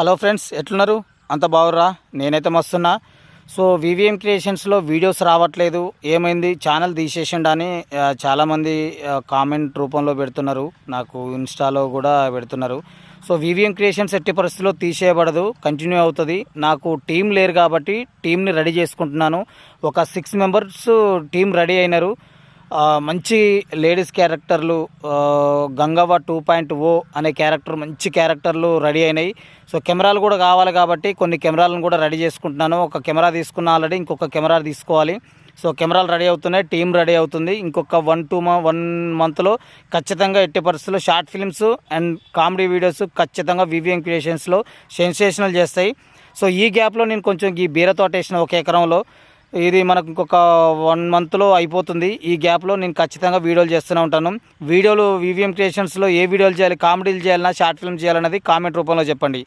Hello friends, ఎట్లున్నారు? అంత బాగుర్రా? నేనైతే మస్తున్నా. సో వివిఎం క్రియేషన్స్లో వీడియోస్ రావట్లేదు, ఏమైంది, ఛానల్ తీసేసిండని చాలామంది కామెంట్ రూపంలో పెడుతున్నారు, నాకు ఇన్స్టాలో కూడా పెడుతున్నారు. సో వివిఎం క్రియేషన్స్ ఎట్టి పరిస్థితుల్లో తీసేయబడదు, కంటిన్యూ అవుతుంది. నాకు టీం లేరు కాబట్టి టీంని రెడీ చేసుకుంటున్నాను. ఒక 6 మెంబర్స్ టీం రెడీ అయినారు. మంచి లేడీస్ క్యారెక్టర్లు, గంగవ్వ 2.0 అనే క్యారెక్టర్, మంచి క్యారెక్టర్లు రెడీ అయినాయి. సో కెమెరాలు కూడా కావాలి కాబట్టి కొన్ని కెమెరాలను కూడా రెడీ చేసుకుంటున్నాను. ఒక కెమెరా తీసుకున్న ఆల్రెడీ, ఇంకొక కెమెరా తీసుకోవాలి. సో కెమెరాలు రెడీ అవుతున్నాయి, టీం రెడీ అవుతుంది. ఇంకొక 1 మంత్లో ఖచ్చితంగా ఎట్టి పరిస్థితుల్లో short films and comedy videos ఖచ్చితంగా వివిఎం క్రియేషన్స్లో సెన్సేషనల్ చేస్తాయి. సో ఈ గ్యాప్లో నేను కొంచెం ఈ బీర తోట వేసిన 1 ఎకరంలో, ఇది మనకు ఇంకొక 1 మంత్లో అయిపోతుంది. ఈ గ్యాప్లో నేను ఖచ్చితంగా వీడియోలు చేస్తూనే ఉంటాను. వీడియోలు వివిఎం క్రియేషన్స్లో ఏ వీడియోలు చేయాలి, కామెడీలు చేయాలన్నా షార్ట్ ఫిల్మ్ చేయాలన్నది కామెంట్ రూపంలో చెప్పండి.